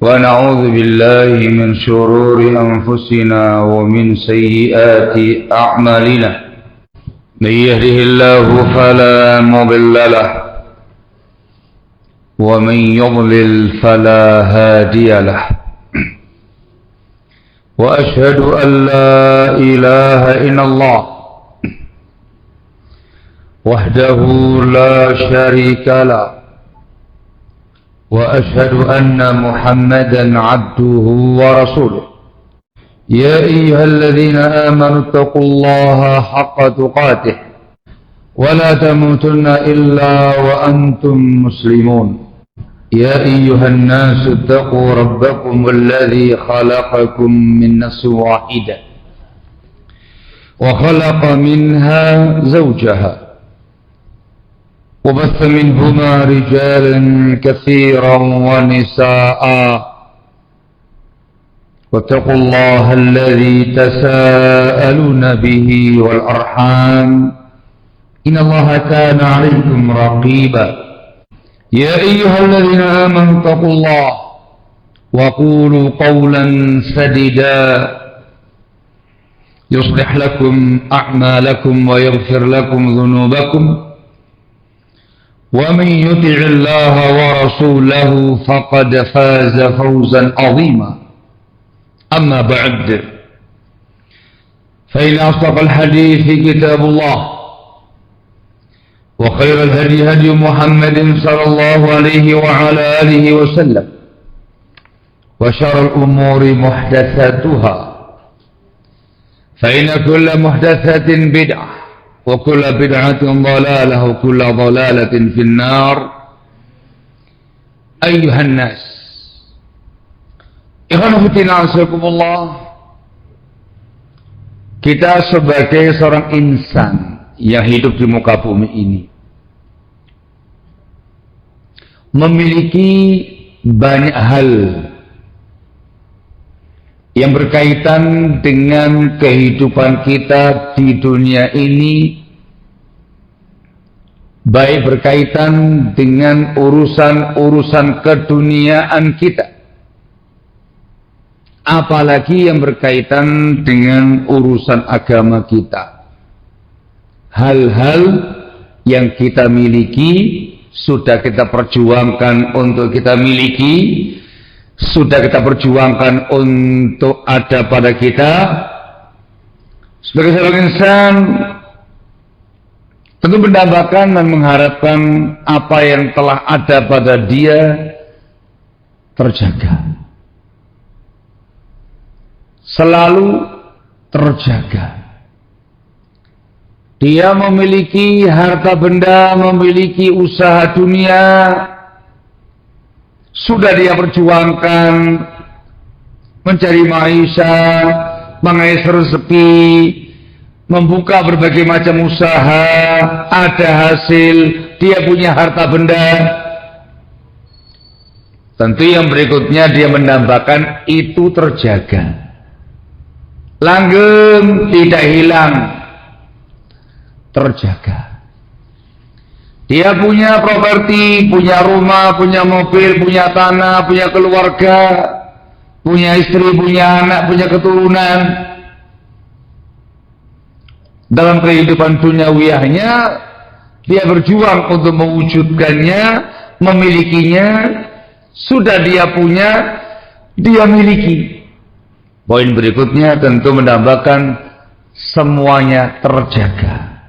ونعوذ بالله من شرور أنفسنا ومن سيئات أعمالنا من يهده الله فلا مضل له ومن يضلل فلا هادي له وأشهد أن لا إله إلا الله وحده لا شريك له وأشهد أن محمدا عبده ورسوله يا أيها الذين آمنوا اتقوا الله حق تقاته ولا تموتن إلا وأنتم مسلمون يا أيها الناس اتقوا ربكم الذي خلقكم من نفس واحدة وخلق منها زوجها وبث منهما رجالا كثيرا ونساء واتقوا الله الذي تساءلون به والأرحام إن الله كان عليكم رقيبا يا أيها الذين آمنوا اتقوا الله وقولوا قولا سديدا يصلح لكم أعمالكم ويغفر لكم ذنوبكم ومن يطع الله ورسوله فقد فاز فوزا عظيما أما بعد فإن أصدق الحديث كتاب الله وخير الهدي هدي محمد صلى الله عليه وعلى آله وسلم وشر الأمور محدثاتها فإن كل محدثة بدعة وكل بدعة ضلالة وكل ضلالة في النار أيها الناس kita sebagai seorang insan yang hidup di muka bumi ini memiliki banyak hal yang berkaitan dengan kehidupan kita di dunia ini, baik berkaitan dengan urusan-urusan keduniaan kita, apalagi yang berkaitan dengan urusan agama kita. Hal-hal yang kita miliki sudah kita perjuangkan untuk kita miliki, sudah kita perjuangkan untuk ada pada kita. Sebagai seorang insan tentu mendambakan dan mengharapkan apa yang telah ada pada dia terjaga, selalu terjaga. Dia memiliki harta benda, memiliki usaha dunia, sudah dia perjuangkan mencari maisha, mengais rezeki, membuka berbagai macam usaha, ada hasil, dia punya harta benda. Tentu yang berikutnya dia mendambakan itu terjaga, langgeng, tidak hilang, terjaga. Dia punya properti, punya rumah, punya mobil, punya tanah, punya keluarga, punya istri, punya anak, punya keturunan. Dalam kehidupan duniawiyahnya, dia berjuang untuk mewujudkannya, memilikinya. Sudah dia punya, dia miliki. Poin berikutnya tentu menambahkan semuanya terjaga,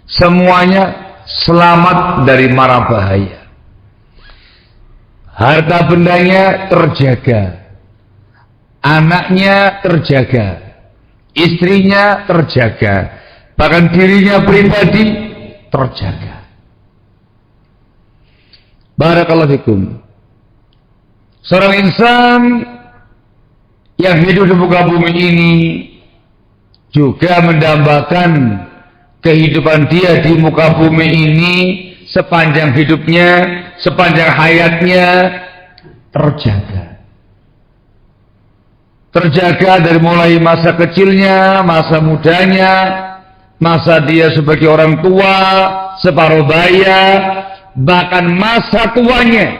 semuanya selamat dari mara bahaya. Harta bendanya terjaga, anaknya terjaga, istrinya terjaga, bahkan dirinya pribadi terjaga. Barakallahu fikum. Seorang insan yang hidup di muka bumi ini juga mendambakan kehidupan dia di muka bumi ini sepanjang hidupnya, sepanjang hayatnya terjaga. Terjaga dari mulai masa kecilnya, masa mudanya, masa dia sebagai orang tua, separuh baya, bahkan masa tuanya.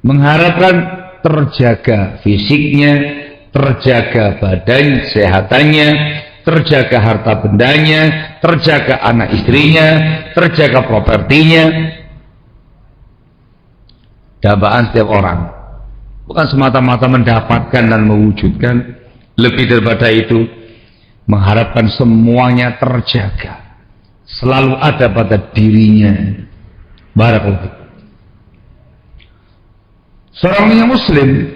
Mengharapkan terjaga fisiknya, terjaga badan sehatannya, terjaga harta bendanya, terjaga anak istrinya, terjaga propertinya. Dambaan setiap orang, bukan semata-mata mendapatkan dan mewujudkan, lebih daripada itu mengharapkan semuanya terjaga, selalu ada pada dirinya. Barakallahu. Seorang yang muslim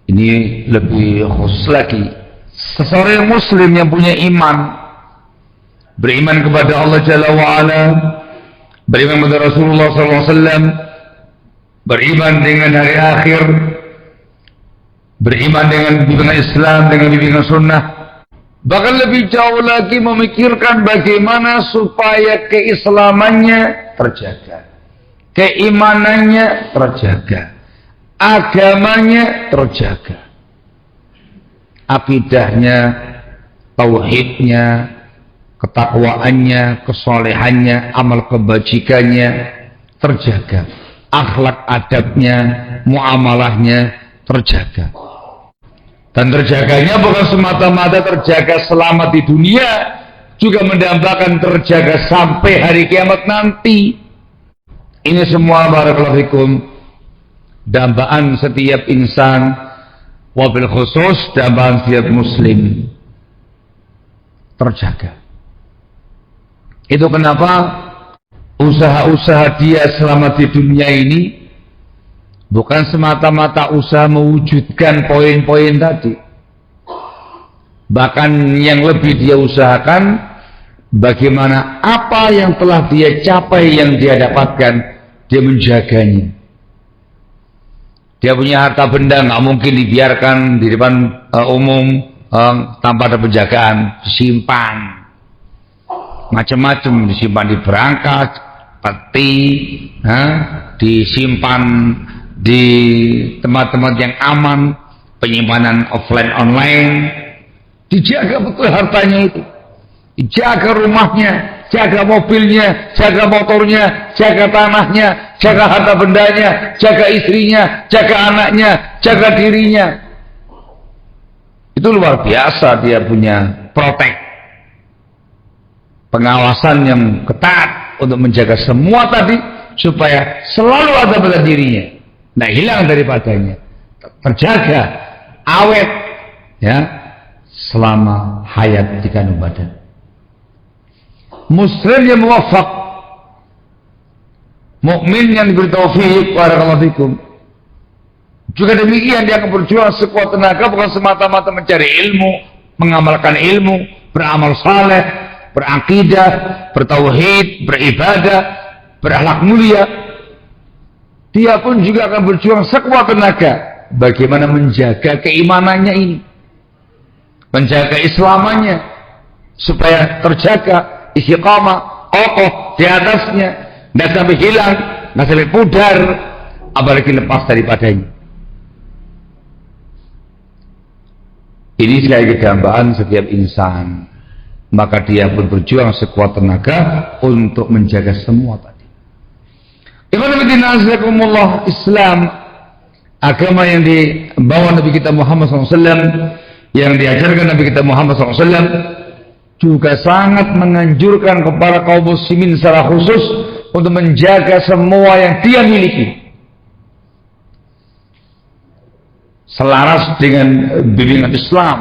ini lebih khusus lagi. Seseorang yang muslim yang punya iman, beriman kepada Allah Jalla wa'ala, beriman kepada Rasulullah SAW, beriman dengan hari akhir, beriman dengan bimbingan Islam, dengan bimbingan sunnah, bahkan lebih jauh lagi memikirkan bagaimana supaya keislamannya terjaga, keimanannya terjaga, agamanya terjaga, akidahnya, tauhidnya, ketakwaannya, kesolehannya, amal kebajikannya terjaga, akhlak adabnya, muamalahnya terjaga. Dan terjaganya bukan semata-mata terjaga selamat di dunia, juga mendambakan terjaga sampai hari kiamat nanti. Ini semua barakallahu fikum dambaan setiap insan, wabil khusus dambaan setiap muslim terjaga. Itu kenapa usaha-usaha dia selama di dunia ini bukan semata-mata usaha mewujudkan poin-poin tadi. Bahkan yang lebih dia usahakan bagaimana apa yang telah dia capai, yang dia dapatkan, dia menjaganya. Dia punya harta benda, nggak mungkin dibiarkan di depan umum tanpa ada penjagaan, disimpan. Macam-macam, disimpan di berangkas, peti, disimpan di tempat-tempat yang aman, penyimpanan offline online, dijaga betul hartanya itu, dijaga rumahnya, jaga mobilnya, jaga motornya, jaga tanahnya, jaga harta bendanya, jaga istrinya, jaga anaknya, jaga dirinya. Itu luar biasa, dia punya protek, pengawasan yang ketat untuk menjaga semua tadi supaya selalu ada pada dirinya, tidak hilang daripadanya, terjaga, awet, ya, selama hayat di kandung badan. Muslim yang muwafaq, mukmin yang diberi taufik, barakallahu fikum, juga demikian dia akan berjuang sekuat tenaga, bukan semata-mata mencari ilmu, mengamalkan ilmu, beramal saleh, berakidah, bertauhid, beribadah, berakhlak mulia. Dia pun juga akan berjuang sekuat tenaga bagaimana menjaga keimanannya ini, menjaga islamannya supaya terjaga, istiqamah, kokoh di atasnya, tidak sampai hilang, tidak sampai pudar, apalagi lepas daripadanya. Ini sekali dambaan setiap insan, maka dia pun berjuang sekuat tenaga untuk menjaga semua tadi. Islam, agama yang dibawa Nabi kita Muhammad SAW, yang diajarkan Nabi kita Muhammad SAW, juga sangat menganjurkan kepada kaum muslimin secara khusus untuk menjaga semua yang dia miliki, selaras dengan bimbingan Islam.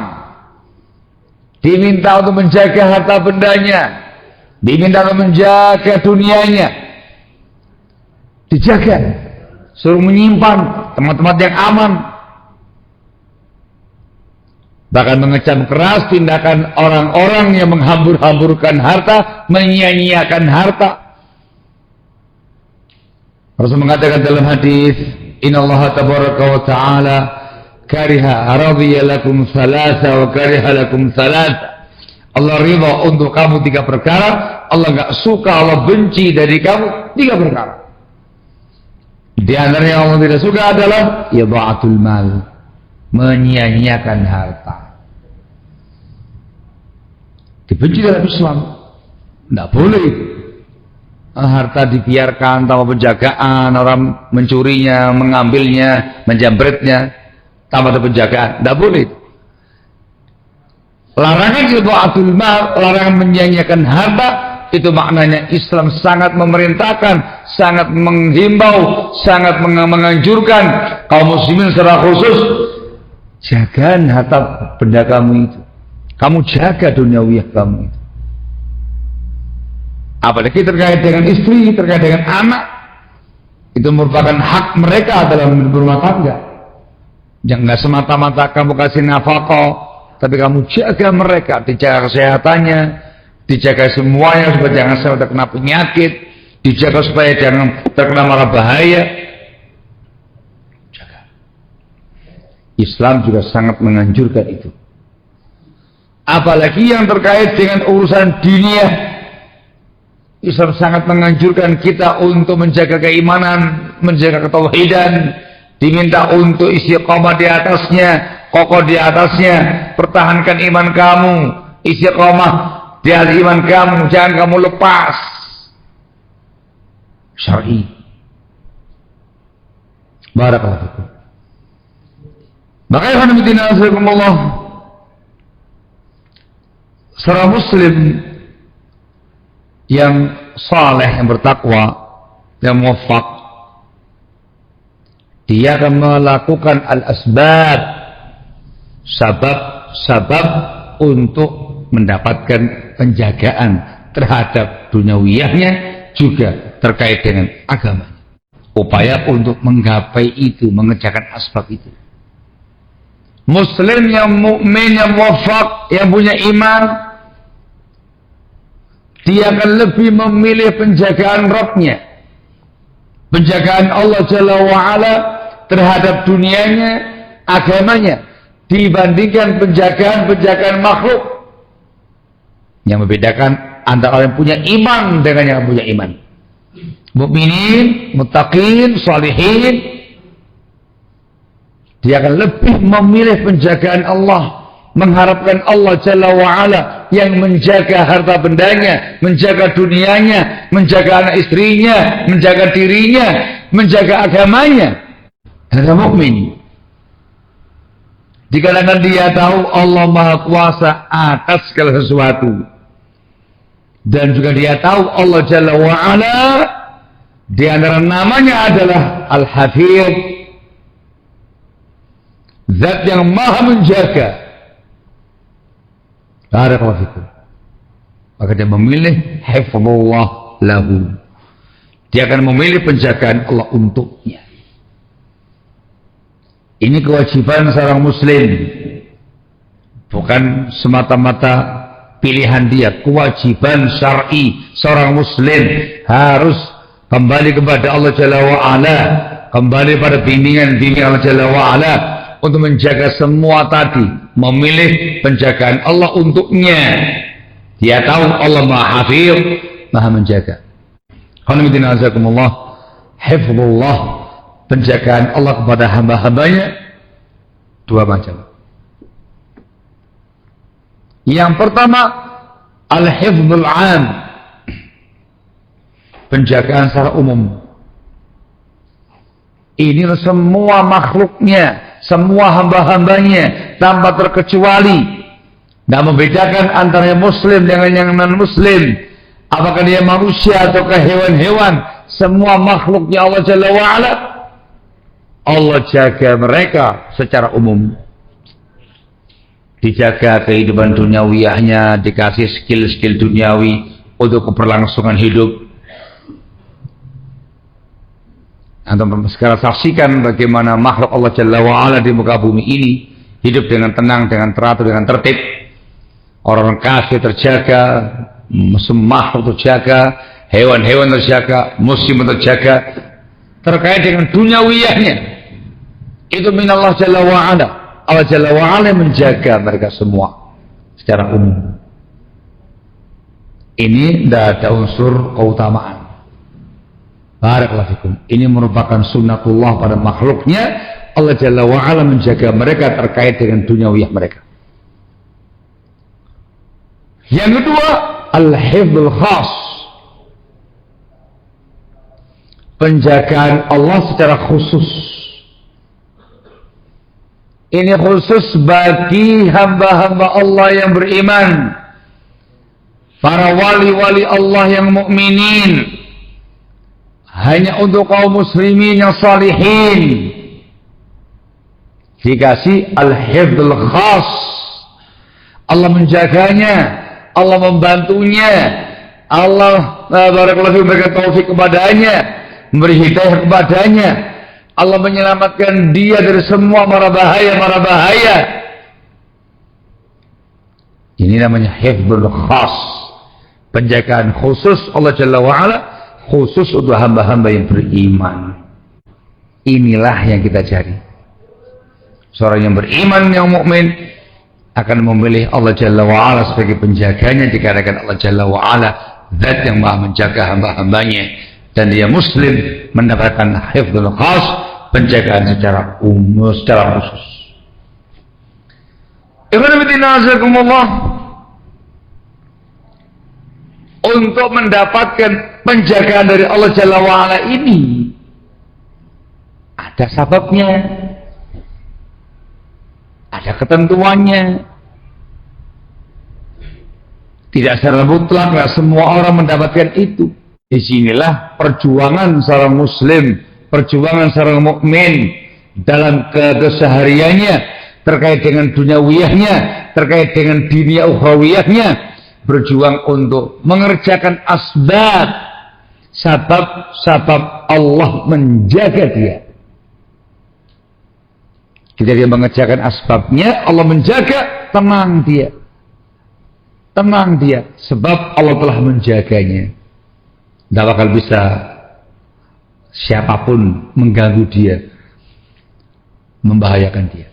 Diminta untuk menjaga harta bendanya, diminta untuk menjaga dunianya, dijaga, suruh menyimpan tempat-tempat yang aman. Bahkan mengecam keras tindakan orang-orang yang menghambur-hamburkan harta, menyia-nyiakan harta. Rasul mengatakan dalam hadis, Innallaha tabaraka wa ta'ala kariha radiya lakum thalatha wa kariha lakum thalatha. Allah ridha untuk kamu 3 perkara, Allah enggak suka, Allah benci dari kamu 3 perkara. Di antara yang Allah tidak suka adalah idha'atul mal, menyia-nyiakan harta. Dibenci dalam Islam, tidak boleh itu. harta dibiarkan tanpa penjagaan, orang mencurinya, mengambilnya, menjambretnya tanpa ada penjagaan. Tidak boleh. Larangan idha'atul mal, larangan menyia-nyiakan harta, itu maknanya Islam sangat memerintahkan, sangat menghimbau, sangat menganjurkan kaum muslimin secara khusus, jaga harta benda kamu itu. Kamu jaga duniawiyah kamu itu. Apalagi terkait dengan istri, terkait dengan anak, itu merupakan hak mereka dalam berumah tangga. Jangan semata-mata kamu kasih nafkah, tapi kamu jaga mereka, dijaga kesehatannya, dijaga semuanya supaya jangan sampai terkena penyakit, dijaga supaya jangan terkena mara bahaya. Jaga. Islam juga sangat menganjurkan itu. Apalagi yang terkait dengan urusan dunia, Islam sangat menganjurkan kita untuk menjaga keimanan, menjaga ketauhidan, diminta untuk istiqamah di atasnya, kokoh di atasnya, pertahankan iman kamu, istiqamah di atas iman kamu, jangan kamu lepas. Syar'i. Barakallahu fikum. Maka Allah, seorang muslim yang saleh, yang bertakwa, yang muwaffaq, dia akan melakukan al-asbab, sabab-sabab untuk mendapatkan penjagaan terhadap duniawiyahnya, juga terkait dengan agamanya. Upaya untuk menggapai itu, mengerjakan asbab itu. Muslim yang mukmin, yang muwaffaq, yang punya iman, dia akan lebih memilih penjagaan Rabbnya, penjagaan Allah Jalla wa'ala terhadap dunianya, agamanya, dibandingkan penjagaan makhluk. Yang membedakan antara orang yang punya iman dengan yang punya iman. Mukminin, muttaqin, salihin, dia akan lebih memilih penjagaan Allah, mengharapkan Allah Jalla wa'ala yang menjaga harta bendanya, menjaga dunianya, menjaga anak istrinya, menjaga dirinya, menjaga agamanya. Ada mukmin. Dikarenakan dia tahu Allah Maha Kuasa atas segala sesuatu. Dan juga dia tahu Allah Jalla wa'ala, di antara namanya adalah Al-Hafidh, Zat yang maha menjaga. Barakallahu fikum. Maka dia memilih hifdzullah lahu. Dia akan memilih penjagaan Allah untuknya. Ini kewajiban seorang muslim. Bukan semata-mata pilihan dia. Kewajiban syar'i seorang muslim harus kembali kepada Allah Jalla wa'ala, kembali pada bimbingan Allah Jalla wa'ala untuk menjaga semua tadi, memilih penjagaan Allah untuknya. Dia tahu Allah Maha Hafidh, Maha menjaga. Alhamdulillah, hifdzullah, penjagaan Allah kepada hamba-hambanya dua macam. Yang pertama, al-hifdzul 'am, penjagaan secara umum. Ini semua makhluknya, semua hamba-hambanya tanpa terkecuali. Tidak membedakan antara muslim dengan yang non-muslim, apakah dia manusia atau hewan-hewan, semua makhluknya Allah Jalla wa'ala, Allah jaga mereka secara umum. Dijaga kehidupan duniawiyahnya, dikasih skill-skill duniawi untuk keberlangsungan hidup. Antum sekarang saksikan bagaimana makhluk Allah Jalla wa'ala di muka bumi ini hidup dengan tenang, dengan teratur, dengan tertib. Orang-orang kafir terjaga, makhluk terjaga, hewan-hewan terjaga, muslim terjaga. Terkait dengan duniawiyahnya, itu minallah Jalla wa'ala. Allah Jalla wa'ala menjaga mereka semua secara umum. Ini tidak ada unsur keutamaan. Barakallahu fikum. Ini merupakan sunnatullah pada makhluknya. Allah Jalla wa'ala menjaga mereka terkait dengan duniawiyah mereka. Yang kedua, al-hifdzul khas, penjagaan Allah secara khusus. Ini khusus bagi hamba-hamba Allah yang beriman, para wali-wali Allah yang mukminin, hanya untuk kaum muslimin yang salihin dikasih al-hifdzul khas. Allah menjaganya, Allah membantunya, Allah barakallahu memberikan taufik kepadanya, memberi hidayah kepadanya, Allah menyelamatkan dia dari semua mara bahaya. Ini namanya hifdzul khas, penjagaan khusus Allah Jalla wa'ala, khusus untuk hamba-hamba yang beriman. Inilah yang kita cari. Seorang yang beriman, yang mukmin akan memilih Allah Jalla wa'ala sebagai penjaganya, dikarenakan Allah Jalla wa'ala zat yang maha menjaga hamba-hambanya, dan dia muslim mendapatkan hifdzul khas, penjagaan secara umum, secara khusus. Untuk mendapatkan penjagaan dari Allah Jalla wa'ala ini ada sebabnya, ada ketentuannya. Tidak secara mutlak, tidak semua orang mendapatkan itu. Di sinilah perjuangan seorang muslim, perjuangan seorang mukmin dalam kesehariannya, terkait dengan duniawiyahnya, terkait dengan dunia ukhrawiyahnya, berjuang untuk mengerjakan asbab, sabab Allah menjaga dia. Ketika dia mengerjakan asbabnya, Allah menjaga, tenang dia. Tenang dia, sebab Allah telah menjaganya. Tidak bakal bisa siapapun mengganggu dia, membahayakan dia.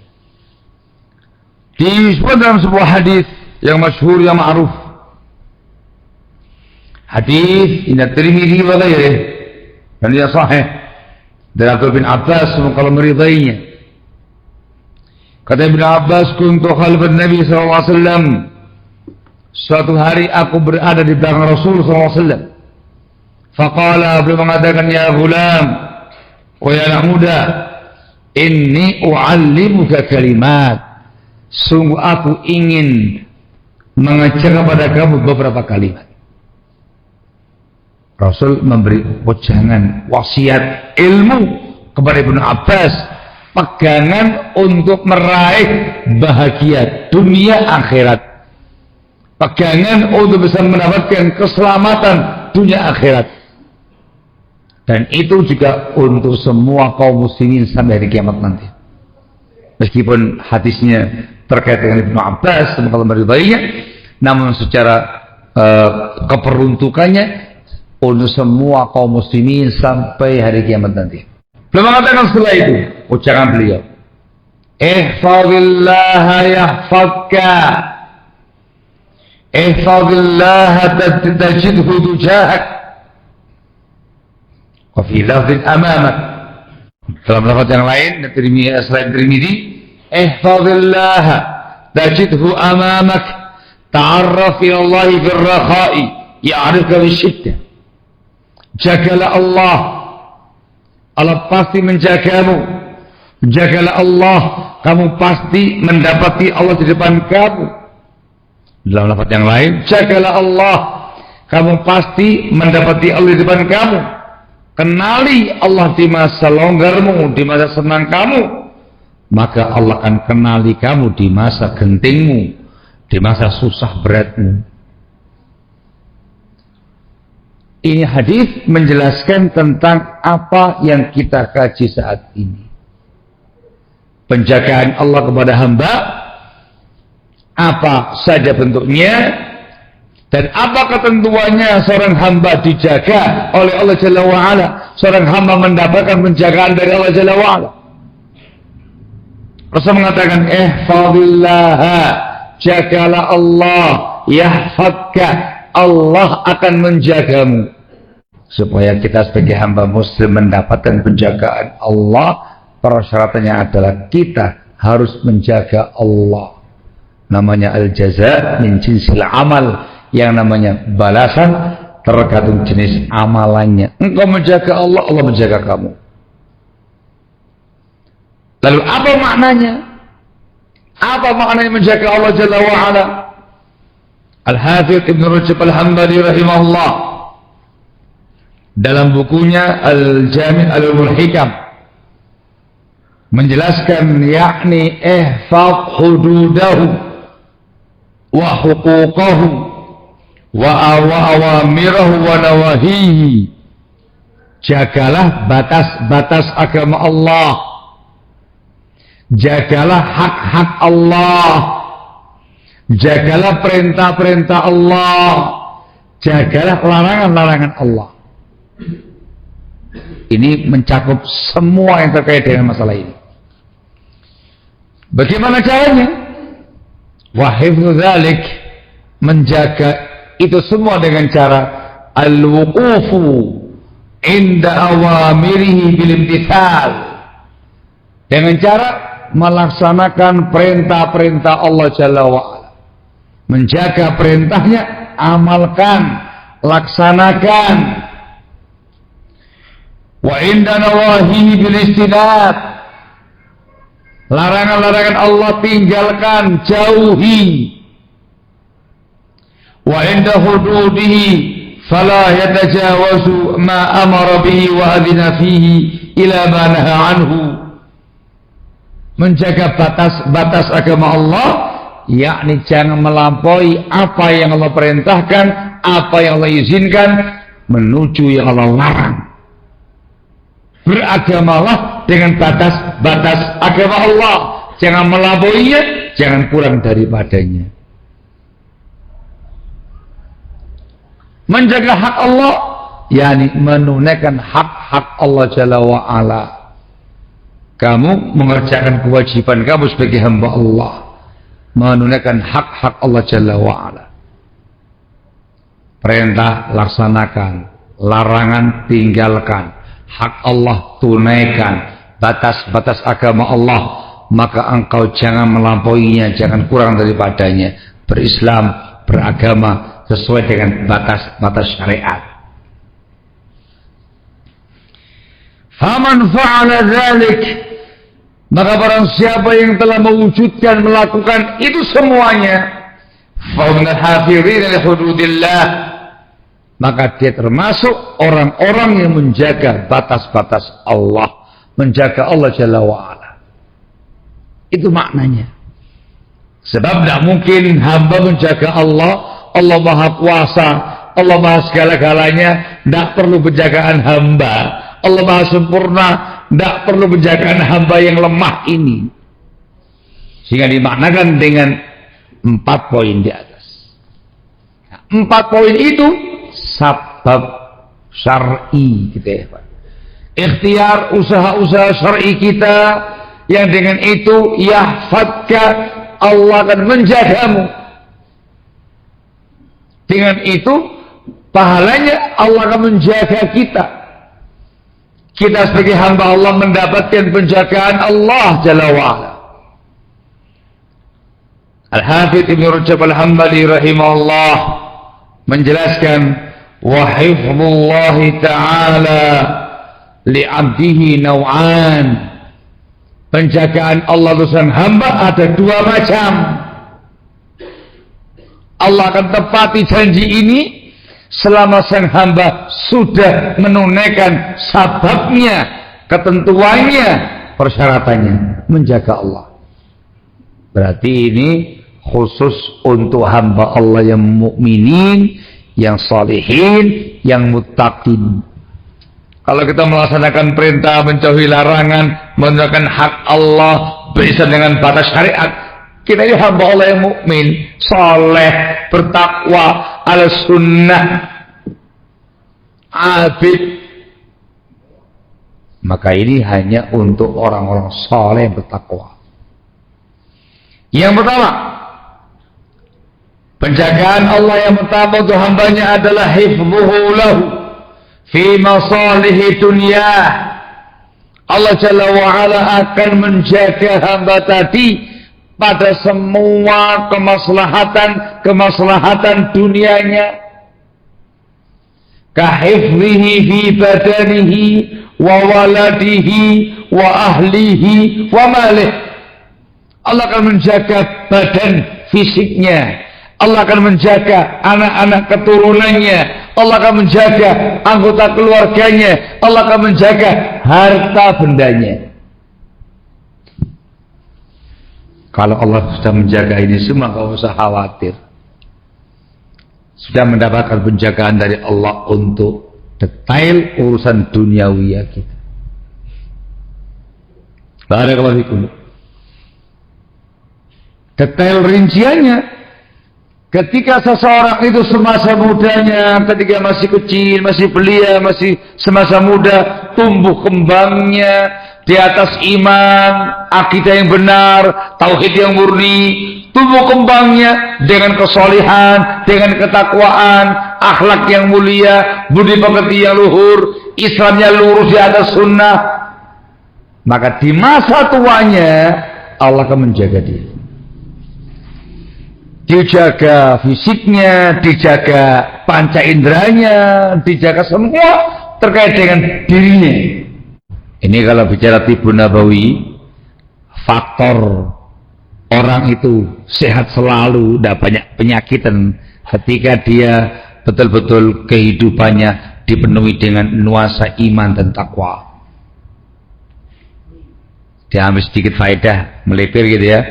Disebut dalam sebuah hadis yang masyhur, yang ma'ruf. Hadis ini Tirmidzi wa ghairihi, dan dia sahih dari Abdullah bin Abbas kalau meridainya. Kata Ibnu Abbas, kuntu khalfan Nabi sallallahu alaihi wasallam. Suatu hari aku berada di belakang Rasul sallallahu alaihi wasallam. Faqala, beliau mengatakan, ya gulam, wahai anak muda, inni u'allimuka kalimat. Sungguh aku ingin mengajar kepada kamu beberapa kalimat. Rasul memberi wejangan, wasiat ilmu kepada Ibnu Abbas, pegangan untuk meraih bahagia dunia akhirat, pegangan untuk bisa mendapatkan keselamatan dunia akhirat. Dan itu juga untuk semua kaum muslimin sampai hari kiamat nanti. Meskipun hadisnya terkait dengan Ibnu Abbas, kalau meridainya, namun secara keperuntukannya untuk semua kaum muslimin sampai hari kiamat nanti. Beliau mengatakan setelah itu, ucapan beliau, ihfazillaha yahfazka, ihfazillaha tajidhu tujahak, wa fi lafzin amamak. Dalam lafaz yang lain selain Tirmidzi, ihfazillaha tajidhu amamak, ta'arraf ila Allah fi ar-rakha'i ya'rifka fi syiddah. Jagalah Allah, Allah pasti menjagamu. Jagalah Allah, kamu pasti mendapati Allah di depan kamu. Dalam lafaz yang lain, jagalah Allah, kamu pasti mendapati Allah di depan kamu. Kenali Allah di masa longgarmu, di masa senang kamu, maka Allah akan kenali kamu di masa gentingmu, di masa susah beratmu. Ini hadis menjelaskan tentang apa yang kita kaji saat ini. Penjagaan Allah kepada hamba, apa saja bentuknya, dan apa ketentuannya seorang hamba dijaga oleh Allah Jalla wa'ala, seorang hamba mendapatkan penjagaan dari Allah Jalla wa'ala. Rasul mengatakan, ihfazillaha, jagalah Allah, yahfazka, Allah akan menjagamu. Supaya kita sebagai hamba muslim mendapatkan penjagaan Allah, persyaratannya adalah kita harus menjaga Allah. Namanya al-jaza min jinsil amal, yang namanya balasan tergantung jenis amalannya. Engkau menjaga Allah, Allah menjaga kamu. Lalu apa maknanya? Apa maknanya menjaga Allah Jalla wa'ala? Al-Hafidh Ibn Rajab Al-Hambali rahimahullah dalam bukunya Al-Jami' Al-Ulumul Hikam menjelaskan, yakni ihfaz hududahu wa huquqahu wa awamirahu wa nawahihi. Jagalah batas-batas agama Allah, jagalah hak-hak Allah, jagalah perintah-perintah Allah, jagalah larangan-larangan Allah. Ini mencakup semua yang terkait dengan masalah ini. Bagaimana caranya? Wa hifdzu dzalik, menjaga itu semua dengan cara al-wuqufu inda awamirihi bil imtithal, dengan cara melaksanakan perintah-perintah Allah Jalla wa'ala. Menjaga perintahnya, amalkan, laksanakan. Wa inda nawahihi bil istinab, larangan-larangan Allah tinggalkan, jauhi. Wa inda hududihi fala yatajawazu ma amara bihi wa adhina fihi ila ma naha anhu. Menjaga batas-batas agama Allah, yakni jangan melampaui apa yang Allah perintahkan, apa yang Allah izinkan, menuju yang Allah larang. Beragamalah dengan batas-batas agama Allah, jangan melampauinya, jangan kurang daripadanya. Menjaga hak Allah, yakni menunaikan hak-hak Allah Jalla wa'ala. Kamu mengerjakan kewajiban kamu sebagai hamba Allah, menunaikan hak-hak Allah Jalla wa'ala. Perintah laksanakan, larangan tinggalkan, hak Allah tunaikan, batas-batas agama Allah, maka engkau jangan melampauinya, jangan kurang daripadanya. Berislam, beragama sesuai dengan batas-batas syariat. Faman fa'ala dzalik, maka barang siapa yang telah mewujudkan, melakukan itu semuanya, faminal hafizina li hududillah, maka dia termasuk orang-orang yang menjaga batas-batas Allah, menjaga Allah Jalla wa'ala. Itu maknanya. Sebab tidak mungkin hamba menjaga Allah, Allah Maha Kuasa, Allah Maha segala-galanya, tidak perlu penjagaan hamba. Allah Maha Sempurna, tidak perlu penjagaan hamba yang lemah ini. Sehingga dimaknakan dengan 4 poin di atas. Nah, 4 poin itu sabab syar'i kita ya Pak. Ikhtiar usaha-usaha syar'i kita, yang dengan itu yahfadka, Allah akan menjagamu. Dengan itu pahalanya Allah akan menjaga kita. Kita sebagai hamba Allah mendapatkan penjagaan Allah Jalla wa'ala. Al-Hafidh Ibn Rajab Al-Hambali rahimahullah menjelaskan, wa hifdzullahi ta'ala li'abdihi naw'an. Penjagaan Allah untuk sang hamba ada 2 macam. Allah akan tepati janji ini selama sang hamba sudah menunaikan sababnya, ketentuannya, persyaratannya, menjaga Allah. Berarti ini khusus untuk hamba Allah yang mukminin, yang salihin, yang muttaqin. Kalau kita melaksanakan perintah, menjauhi larangan, menunaikan hak Allah, berisan dengan batas syariat, kita ini hamba Allah yang mukmin, saleh, bertakwa, ala sunnah, abid. Maka ini hanya untuk orang-orang saleh bertakwa. Yang pertama, penjagaan Allah yang pertama untuk hambanya adalah hifdzuhu lahu fi masalihi dunyah. Allah Jalla wa'ala akan menjaga hamba tadi pada semua kemaslahatan dunianya. kahifzihi fi badanihi wa waladihi wa ahlihi wa malih. Allah akan menjaga badan fisiknya, Allah akan menjaga anak-anak keturunannya, Allah akan menjaga anggota keluarganya, Allah akan menjaga harta bendanya. Kalau Allah sudah menjaga ini semua, enggak usah khawatir. Sudah mendapatkan penjagaan dari Allah untuk detail urusan duniawi kita. Barakallahu fikum. Detail rinciannya, ketika seseorang itu semasa mudanya, ketika masih kecil, masih belia, masih semasa muda, tumbuh kembangnya di atas iman, akidah yang benar, tauhid yang murni, tumbuh kembangnya dengan kesolihan, dengan ketakwaan, akhlak yang mulia, budi pekerti yang luhur, Islamnya lurus di atas sunnah, maka di masa tuanya Allah akan menjaga dia. Dijaga fisiknya, dijaga panca inderanya, dijaga semua terkait dengan dirinya. Ini kalau bicara tibu nabawi, faktor orang itu sehat selalu, tidak banyak penyakitan ketika dia betul-betul kehidupannya dipenuhi dengan nuansa iman dan takwa. Diambil sedikit faedah, melipir gitu ya.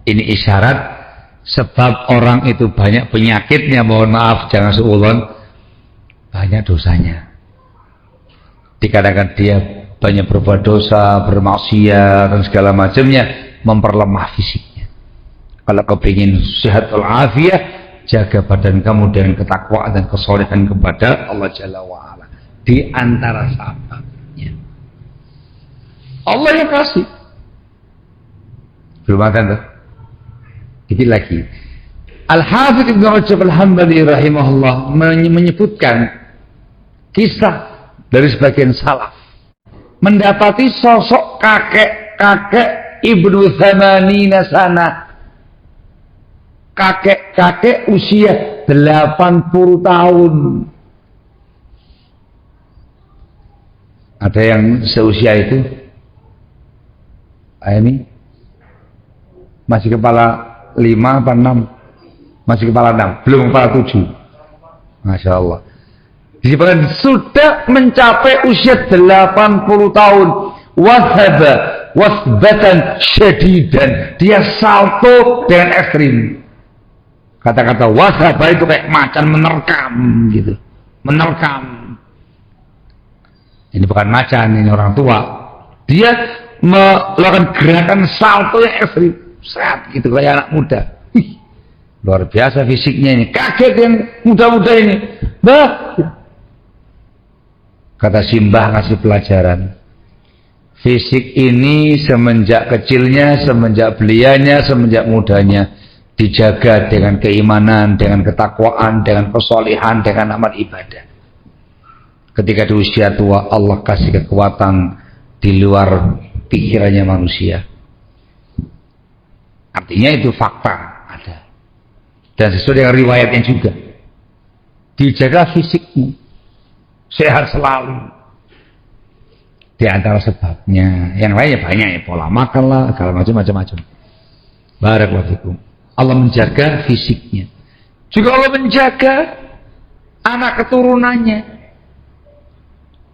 Ini isyarat sebab orang itu banyak penyakitnya, mohon maaf jangan seulon, banyak dosanya. Dikatakan dia banyak berbuat dosa, bermaksiat dan segala macamnya, memperlemah fisiknya. Kalau kepingin sehat walafiat, jaga badan kamu dengan ketakwaan dan kesolehan kepada Allah Jalla wa'ala. Di antara sahabatnya Allah yang kasih. Belum makan tuh? Ini lagi. Al-Hafidz Ibnu Rajab Al-Hambali rahimahullah menyebutkan kisah dari sebagian salaf mendapati sosok kakek-kakek Ibnu Thamanina sana, kakek-kakek usia 80 tahun. Ada yang seusia itu? Ini masih kepala 5 apa 6? Masih kepala 6, belum kepala 7. Masya Allah. Disebutkan sudah mencapai usia 80 tahun. Wahaba wasbatan syadidan. Dia salto dengan ekstrim. Kata-kata wahaba itu kayak macan menerkam gitu. Menerkam. Ini bukan macan, ini orang tua. Dia melakukan gerakan salto yang ekstrim. Sehat gitu kayak anak muda. Wih, luar biasa fisiknya ini. Kaget yang muda-muda ini. Bah, kata Simbah kasih pelajaran. Fisik ini semenjak kecilnya, semenjak belianya, semenjak mudanya dijaga dengan keimanan, dengan ketakwaan, dengan kesolihan, dengan amal ibadah. Ketika di usia tua Allah kasih kekuatan di luar pikirannya manusia. Artinya itu fakta ada. Dan sesuai dengan riwayatnya juga. Dijaga fisikmu. Sehat selalu. Di antara sebabnya. Yang lainnya banyak ya. Pola makan lah. Segala macam-macam. Barakallahu fikum. Allah menjaga fisiknya. Juga Allah menjaga anak keturunannya.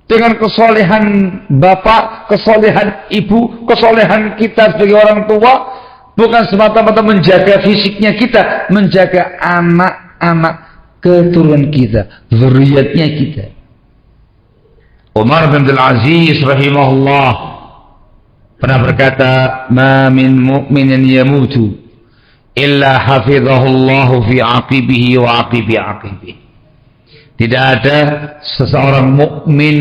Dengan kesolehan bapak, kesolehan ibu, kesolehan kita sebagai orang tua. Bukan semata-mata menjaga fisiknya kita, menjaga anak-anak keturunan kita, zuriyatnya kita. Umar bin Abdul Aziz rahimahullah pernah berkata, "Ma min mu'minin yamutu illa hafizahullahu fi aqibihi wa aqibi aqibihi." Tidak ada seseorang mukmin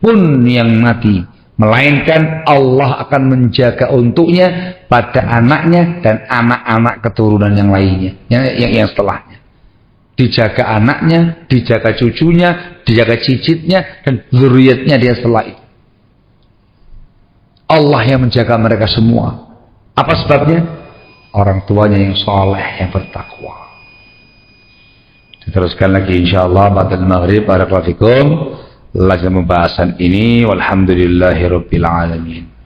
pun yang mati, melainkan Allah akan menjaga untuknya pada anaknya dan anak-anak keturunan yang lainnya, yang setelahnya. Dijaga anaknya, dijaga cucunya, dijaga cicitnya, dan zuriatnya dia setelah itu. Allah yang menjaga mereka semua. Apa sebabnya? Orang tuanya yang soleh, yang bertakwa. Teruskan lagi insyaallah ba'dal maghrib. Barakallahu fikum. Lanjut pembahasan ini. Walhamdulillahirabbil alamin.